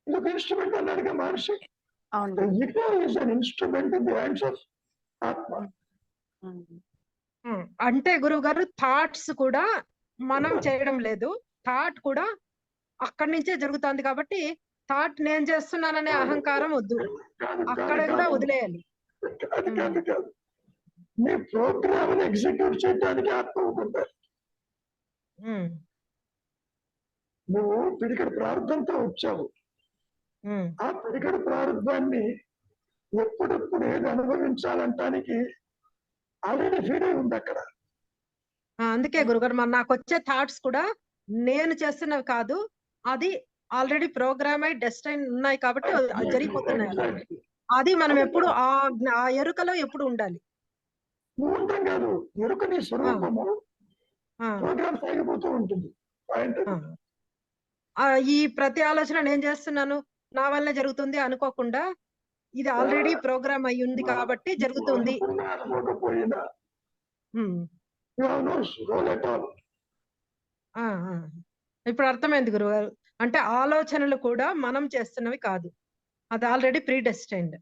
Speaker 1: ఇది ఒక ఇన్స్ట్రుమెంట్ అన్నాడుగా మహర్షి.
Speaker 4: అవును.
Speaker 1: Ego is an instrument in the hands of ఆత్మ.
Speaker 3: అంటే గురువు గారు థాట్స్ కూడా మనం చేయడం లేదు. థాట్ కూడా అక్కడి నుంచే జరుగుతుంది కాబట్టి థాట్ నేను చేస్తున్నాననే అహంకారం వద్దు.
Speaker 1: కాదు
Speaker 3: అక్కడే కూడా వదిలేయాలి.
Speaker 1: కాదు నీ ప్రోగ్రామ్ ఎగ్జిక్యూట్ చేయడానికి ఆత్మ ఉండాలి.
Speaker 3: ఉమ్,
Speaker 1: నువ్వు పిడికడి ప్రార్థనతో వచ్చావు.
Speaker 3: ఉమ్,
Speaker 1: ఆ పిడికడి ప్రారంభాన్ని ఎప్పుడెప్పుడు ఏది అనుభవించాలంటానికి ఆల్రెడీ ఫీడ్ అయి ఉంది అక్కడ.
Speaker 3: అందుకే గురుగారు మరి నాకు వచ్చే థాట్స్ కూడా నేను చేస్తున్నవి కాదు, అది ఆల్రెడీ ప్రోగ్రామ్ అయి డెస్టైన్ ఉన్నాయి కాబట్టి అది జరిగిపోతున్నాయి అలా. అది మనం ఎప్పుడు ఆ ఎరుకలో ఎప్పుడు ఉండాలి.
Speaker 1: నువ్వు ఉంటాం కాదు, ఎరుక నీ స్వరూపము
Speaker 3: ఆ,
Speaker 1: ప్రోగ్రామ్ సాగిపోతూ ఉంటుంది. పాయింట్
Speaker 3: ఆ. ఆ, ఈ ప్రతి ఆలోచన నేను చేస్తున్నాను నా వల్లే జరుగుతుంది అనుకోకుండా ఇది ఆల్రెడీ ప్రోగ్రామ్ అయి ఉంది కాబట్టి జరుగుతుంది.
Speaker 1: అనుకోకపోయినా
Speaker 3: ఉమ్,
Speaker 1: you have no role at all.
Speaker 3: ఆ, ఆ. ఇప్పుడు అర్థమైంది గురుగారు. అంటే ఆలోచనలు కూడా మనం చేస్తున్నవి కాదు, అది already pre destined.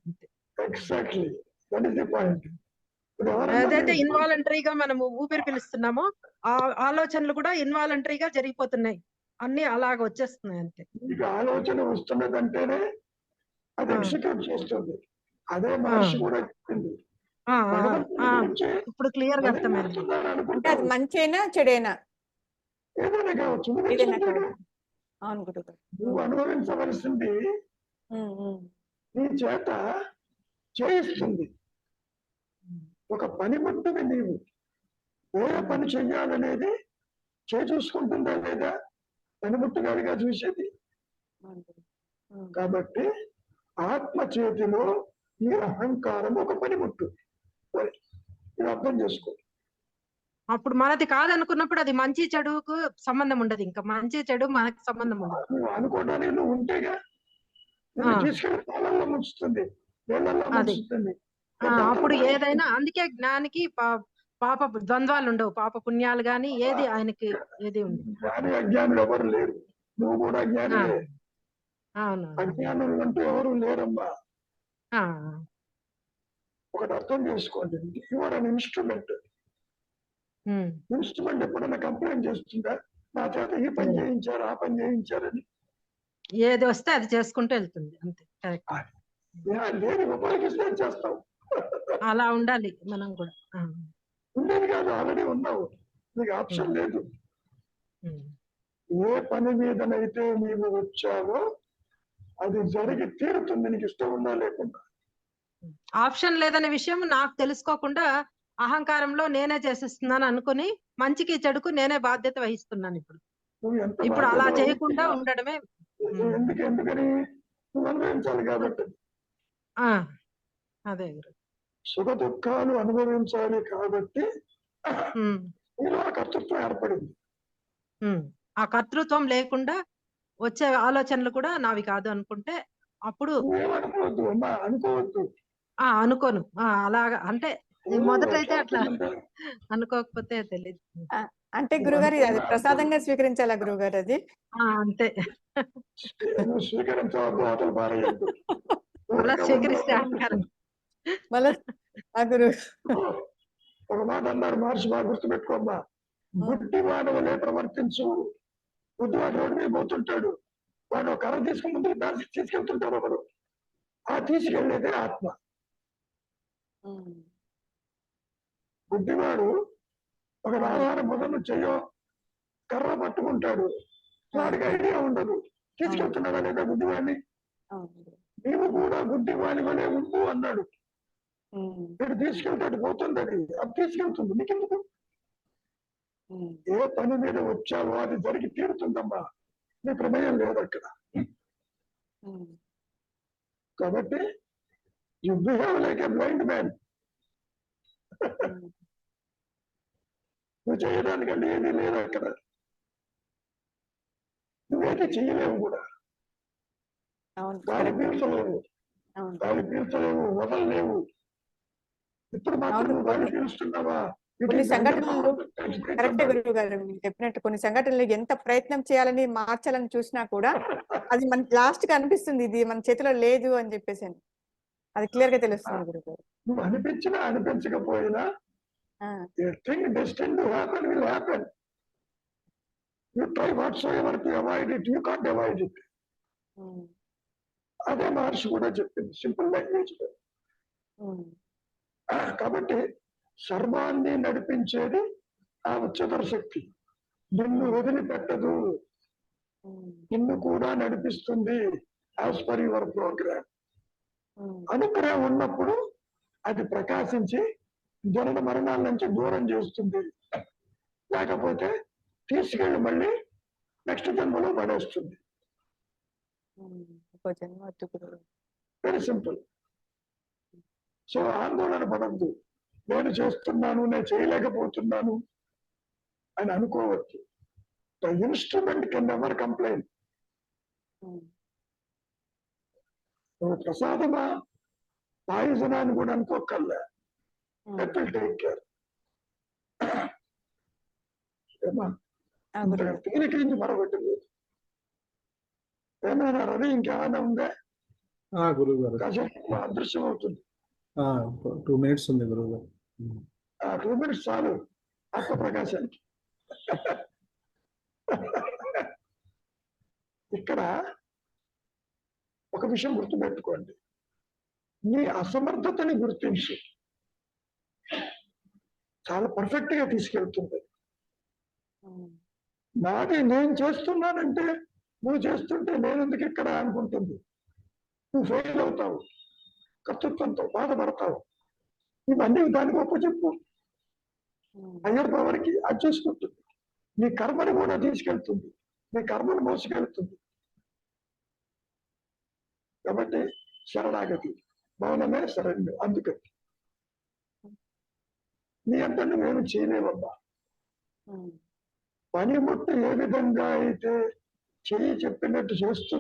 Speaker 1: Exactly. That is the point.
Speaker 3: ఏదైతే ఇన్వాలంటరీగా మనము ఊపిరి పిలుస్తున్నామో ఆ ఆలోచనలు కూడా ఇన్వాలంటరీగా జరిగిపోతున్నాయి, అన్ని అలాగ వచ్చేస్తున్నాయి అంతే.
Speaker 1: మీకు ఆలోచన వస్తున్నదంటేనే అది ఎగ్జిక్యూట్ చేస్తుంది. అదే మనిషి కూడా చెప్పింది.
Speaker 3: ఆ, ఆ,
Speaker 1: భగవంతుడి
Speaker 3: ఆ.
Speaker 1: గురించి
Speaker 3: ఇప్పుడు క్లియర్ గా అర్థమైంది.
Speaker 1: వస్తుందని
Speaker 4: అంటే అది
Speaker 1: అనుకుంటావు.
Speaker 4: మంచేనా చెడేనా?
Speaker 1: ఏదైనా కావచ్చు. నువ్వు
Speaker 4: ఏదైనా
Speaker 1: ఇష్టం
Speaker 4: కావచ్చు. అవును గురుగారు.
Speaker 1: నువ్వు అనుభవించవలసింది
Speaker 4: ఉమ్, ఉమ్,
Speaker 1: నీ చేత చేయిస్తుంది. ఒక పనిముట్టువి నీవు. ఏ పని చెయ్యాలనేది చూసుకుంటుందా లేదా పనిముట్టుగాడిగా చూసేది.
Speaker 4: అవును గురు. ఉమ్,
Speaker 1: కాబట్టి ఆత్మ చేతిలో ఈ అహంకారం ఒక పనిముట్టు. మరి ఇది అర్థం చేసుకో.
Speaker 3: అప్పుడు మనది కాదనుకున్నప్పుడు అది మంచి చెడుకు సంబంధం ఉండదు, ఇంకా మంచి చెడు మనకు సంబంధం ఉండదు.
Speaker 1: నువ్వు అనుకోవడానికి నువ్వు ఉంటేగా నిన్ను
Speaker 3: ఆ.
Speaker 1: తీసుకెళ్ళి పాలల్లో ముంచుతుంది, నీళ్ళల్లో
Speaker 3: అది.
Speaker 1: ముంచుతుంది.
Speaker 3: అప్పుడు ఏదైనా అందుకే జ్ఞానికి పాప ద్వంద్వాలు ఉండవు, పాప పుణ్యాలు గాని ఏది ఆయనకి ఏది ఉండదు.
Speaker 1: జ్ఞాని అజ్ఞానులు ఎవరు లేరు. నువ్వు కూడా జ్ఞానివే.
Speaker 3: అవును.
Speaker 1: అజ్ఞానులు అంటూ ఎవరు లేరమ్మా.
Speaker 3: ఆ,
Speaker 1: ఒకటి అర్థం చేసుకోండి, your an instrument.
Speaker 3: Um,
Speaker 1: instrument ఎప్పుడైనా కంప్లైంట్ చేస్తుందా నా చేత ఈ పని చేయించారు ఆ పని చేయించారని?
Speaker 3: ఏది వస్తే అది చేసుకుంటూ వెళ్తుంది అంతే. కరెక్ట్.
Speaker 1: దేని ఉపయోగిస్తే చేస్తావు.
Speaker 3: అలా ఉండాలి మనం కూడా.
Speaker 1: ఉండేది కాదు, ఆల్రెడీ ఉన్నావు, నీకు ఆప్షన్ లేదు. ఏ పని మీదనైతే నీవు వచ్చావో అది జరిగి తీరుతుంది, నీకు ఇష్టం ఉందా లేకుండా.
Speaker 3: ఆప్షన్ లేదనే విషయం నాకు తెలుసుకోకుండా అహంకారంలో నేనే చేసేస్తున్నాను అనుకుని మంచికి చెడుకు నేనే బాధ్యత వహిస్తున్నాను.
Speaker 1: నువ్వు ఎంత
Speaker 3: ఇప్పుడు అలా
Speaker 1: బాధ్యత
Speaker 3: చేయకుండా
Speaker 1: వహిస్తున్నా,
Speaker 3: ఉండడమే.
Speaker 1: ఎందుకని నువ్వు అనుభవించాలి కాబట్టి.
Speaker 3: ఆ, అదే గురు.
Speaker 1: సుఖ దుఃఖాలు అనుభవించాలి కాబట్టి
Speaker 3: ఉమ్,
Speaker 1: నీలో ఆ కర్తృత్వం ఏర్పడింది.
Speaker 3: ఉమ్. ఆ కర్తృత్వం లేకుండా వచ్చే ఆలోచనలు కూడా నావి కాదు అనుకుంటే అప్పుడు
Speaker 1: నువ్వేమనుకోవద్దు అమ్మా, అనుకోవద్దు.
Speaker 3: అనుకోను. అలాగా అంటే మొదటైతే అట్లా అనుకోకపోతే తెలియదు.
Speaker 4: అంటే గురుగారు అది ప్రసాదంగా స్వీకరించాలా గురుగారు అది?
Speaker 3: అంతే.
Speaker 1: నువ్వు స్వీకరించవద్దు, అవతల పారేయద్దు.
Speaker 3: అలా స్వీకరిస్తే అహంకారం.
Speaker 4: మళ్ళా ఆ గురు
Speaker 1: ఒక మాట అన్నారు మహర్షి, బాగా గుర్తుపెట్టుకోమ్మా. గుడ్డి వాడు వలే ప్రవర్తించు. గుడ్డివాడు రోడ్డు మీద పోతుంటాడు, వాడు ఒక కర్ర తీసుకుని ముందుకు దాచి తీసుకెళ్తుంటాడు ఒకడు. ఆ తీసుకెళ్లేదే ఆత్మ. గుడ్డివాడు ఒక ఆహారం మొదలు చెయ్యో కర్ర పట్టుకుంటాడు, వాడికి ఐడియా ఉండదు తీసుకెళ్తున్నాడా లేదా గుడ్డివాడిని. నీవు కూడా గుడ్డివాడి వలే ఉండు అన్నాడు. వీడు తీసుకెళ్తాడు, పోతుంది, అది తీసుకెళ్తుంది, నీకెందుకు? ఏ పని మీద వచ్చావో అది జరిగి తీరుతుందమ్మా, నీ ప్రమేయం లేదు అక్కడ. కాబట్టి you behave like a blind man. నువ్వు చేయడానికంటే ఏమీ లేదు అక్కడ, నువ్వేది చేయలేవు కూడా. గాలి పీల్చలేవు, గాలి పీల్చలేవు, వదలలేవు. ఇప్పుడు మాత్రం నువ్వు గాలి పీల్చుతున్నావా?
Speaker 4: కొన్ని సంఘటనలు కరెక్టే గురువు గారు మీరు చెప్పినట్టు, కొన్ని సంఘటనలు ఎంత ప్రయత్నం చేయాలని మార్చాలని చూసినా కూడా అది మన లాస్ట్ కి అనిపిస్తుంది ఇది మన చేతిలో లేదు అని చెప్పేసి. అది క్లియర్ గా తెలుస్తుంది గురువు గారు.
Speaker 1: నువ్వు అనిపించినా అనిపించకపోయినా A thing destined to happen will happen. You try whatsoever to avoid it, you can't avoid it. అదే మహర్షి కూడా చెప్పింది సింపుల్ లాంగ్వేజ్. కాబట్టి సర్వాన్ని నడిపించేది ఆ ఉच्चतर శక్తి. నిన్ను వదిలిపెట్టదు, నిన్ను కూడా నడిపిస్తుంది యాజ్ పర్ యువర్ ప్రోగ్రామ్. అనుగ్రహం ఉన్నప్పుడు అది ప్రకాశించి జనన మరణాల నుంచి దూరం చేస్తుంది, లేకపోతే తీసుకెళ్ళి మళ్ళీ నెక్స్ట్ జన్మలో పడేస్తుంది. Very simple. సో ఆందోళన పడద్దు, నేను చేస్తున్నాను, నేను చేయలేకపోతున్నాను అని అనుకోవచ్చు. The instrument can never complain. నువ్వు ప్రసాదమా పాయిజనా అని కూడా అనుకోకల్లా, దట్ విల్ టేక్ కేర్. దీనికి నుంచి మరొకటి లేదు. ఏమైనా రవి ఇంకేమైనా ఉందా?
Speaker 2: గురువు గారు
Speaker 1: కాసేపు అదృశ్యం అవుతుంది.
Speaker 2: 2 minutes ఉంది గురువు గారు.
Speaker 1: 2 minutes చాలు ఆత్మప్రకాశానికి. ఇక్కడ ఒక విషయం గుర్తుపెట్టుకోండి, నీ అసమర్థతని గుర్తించి చాలా పర్ఫెక్ట్ గా తీసుకెళ్తుంది. నాది నేను చేస్తున్నానంటే, నువ్వు చేస్తుంటే నేను ఎందుకు ఇక్కడ అనుకుంటుంది. నువ్వు ఫెయిల్ అవుతావు, కర్తృత్వంతో బాధపడతావు. ఇవన్నీ దానికి గొప్ప చెప్పు, హయ్యర్ పవర్ కి అది చూసుకుంటుంది. నీ కర్మని కూడా తీసుకెళ్తుంది, నీ కర్మను మోసుకెళ్తుంది. కాబట్టి శరణాగతి మౌనమే శరణ్యం. అందుకని నీ అంతా నువ్వేమి చేయలేవమ్మా. పనిముట్టు ఏ విధంగా అయితే చెయ్యి చెప్పినట్టు చేస్తూ